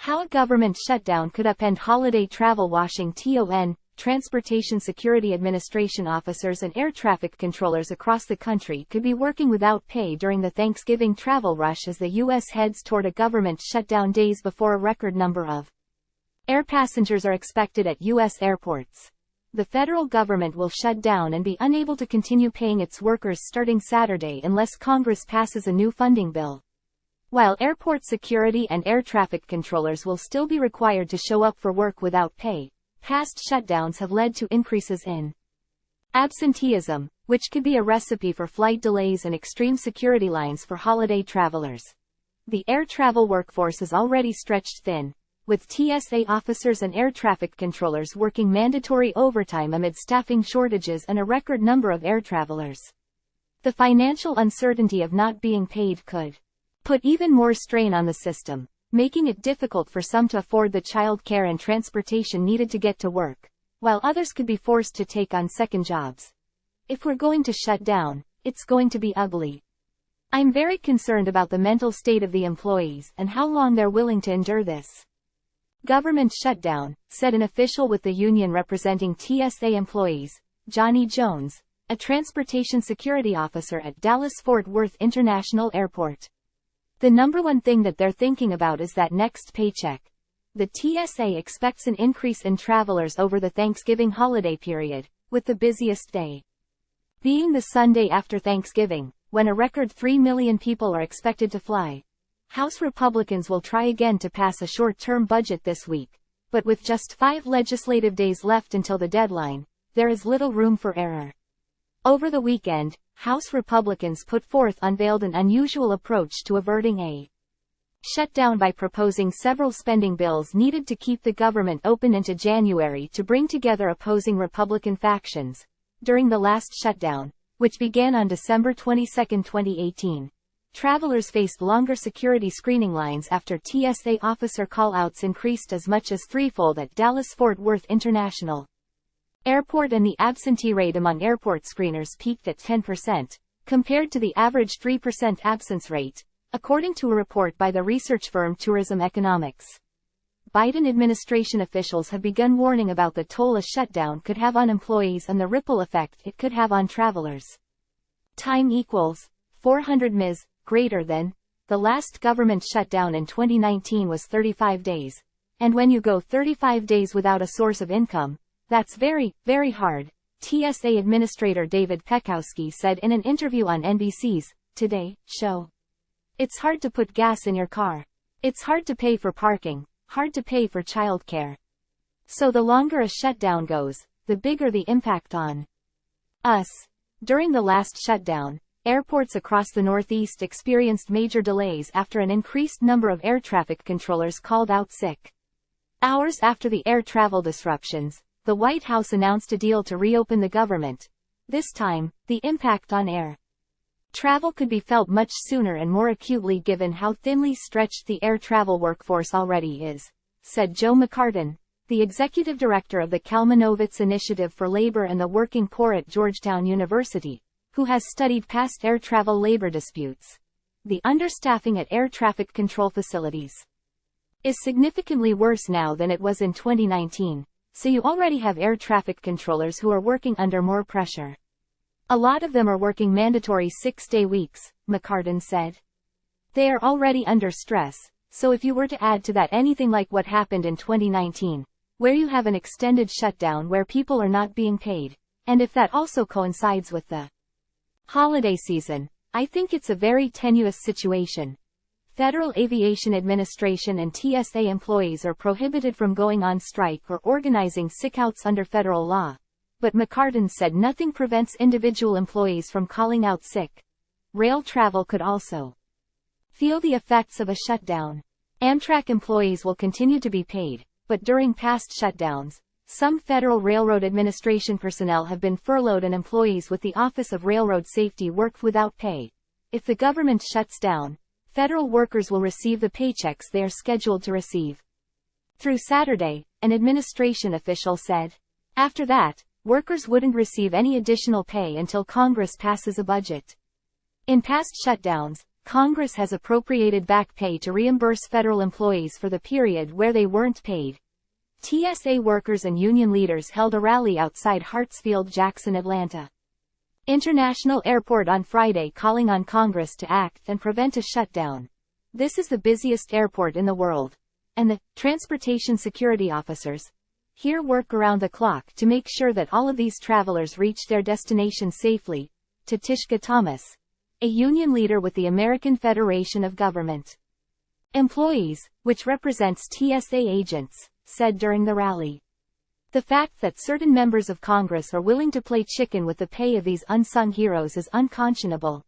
How a government shutdown could upend holiday travel. Washington, Transportation Security Administration officers and air traffic controllers across the country could be working without pay during the Thanksgiving travel rush as the U.S. heads toward a government shutdown days before a record number of air passengers are expected at U.S. airports. The federal government will shut down and be unable to continue paying its workers starting Saturday unless Congress passes a new funding bill. While airport security and air traffic controllers will still be required to show up for work without pay, past shutdowns have led to increases in absenteeism, which could be a recipe for flight delays and extreme security lines for holiday travelers. The air travel workforce is already stretched thin, with TSA officers and air traffic controllers working mandatory overtime amid staffing shortages and a record number of air travelers. The financial uncertainty of not being paid could put even more strain on the system, making it difficult for some to afford the child care and transportation needed to get to work, while others could be forced to take on second jobs. If we're going to shut down, it's going to be ugly. I'm very concerned about the mental state of the employees and how long they're willing to endure this. Government shutdown, said an official with the union representing TSA employees, Johnny Jones, a transportation security officer at Dallas-Fort Worth International Airport. The number one thing that they're thinking about is that next paycheck. The TSA expects an increase in travelers over the Thanksgiving holiday period, with the busiest day being the Sunday after Thanksgiving, when a record 3 million people are expected to fly. House Republicans will try again to pass a short-term budget this week, but with just 5 legislative days left until the deadline, there is little room for error. Over the weekend, House Republicans unveiled an unusual approach to averting a shutdown by proposing several spending bills needed to keep the government open into January to bring together opposing Republican factions. During the last shutdown, which began on December 22, 2018, travelers faced longer security screening lines after TSA officer call-outs increased as much as threefold at Dallas-Fort Worth International Airport, and the absentee rate among airport screeners peaked at 10%, compared to the average 3% absence rate, according to a report by the research firm Tourism Economics. Biden administration officials have begun warning about the toll a shutdown could have on employees and the ripple effect it could have on travelers. Time equals 400 ms, greater than. The last government shutdown in 2019 was 35 days. And when you go 35 days without a source of income, that's very, very hard, TSA Administrator David Pekowski said in an interview on NBC's Today show. It's hard to put gas in your car. It's hard to pay for parking, hard to pay for childcare. So the longer a shutdown goes, the bigger the impact on us. During the last shutdown, airports across the Northeast experienced major delays after an increased number of air traffic controllers called out sick. Hours after the air travel disruptions, the White House announced a deal to reopen the government. This time, the impact on air travel could be felt much sooner and more acutely given how thinly stretched the air travel workforce already is, said Joe McCartan, the executive director of the Kalmanovitz Initiative for Labor and the Working Poor at Georgetown University, who has studied past air travel labor disputes. The understaffing at air traffic control facilities is significantly worse now than it was in 2019. So you already have air traffic controllers who are working under more pressure. A lot of them are working mandatory 6-day weeks, McCartan said. They are already under stress, so if you were to add to that anything like what happened in 2019, where you have an extended shutdown where people are not being paid, and if that also coincides with the holiday season, I think it's a very tenuous situation. Federal Aviation Administration and TSA employees are prohibited from going on strike or organizing sickouts under federal law. But McCartan said nothing prevents individual employees from calling out sick. Rail travel could also feel the effects of a shutdown. Amtrak employees will continue to be paid, but during past shutdowns, some Federal Railroad Administration personnel have been furloughed and employees with the Office of Railroad Safety worked without pay. If the government shuts down, federal workers will receive the paychecks they are scheduled to receive through Saturday, an administration official said. After that, workers wouldn't receive any additional pay until Congress passes a budget. In past shutdowns, Congress has appropriated back pay to reimburse federal employees for the period where they weren't paid. TSA workers and union leaders held a rally outside Hartsfield-Jackson, Atlanta International Airport on Friday, calling on Congress to act and prevent a shutdown. This is the busiest airport in the world, and the transportation security officers here work around the clock to make sure that all of these travelers reach their destination safely, Tishka Thomas, a union leader with the American Federation of Government Employees, which represents TSA agents, said during the rally. The fact that certain members of Congress are willing to play chicken with the pay of these unsung heroes is unconscionable.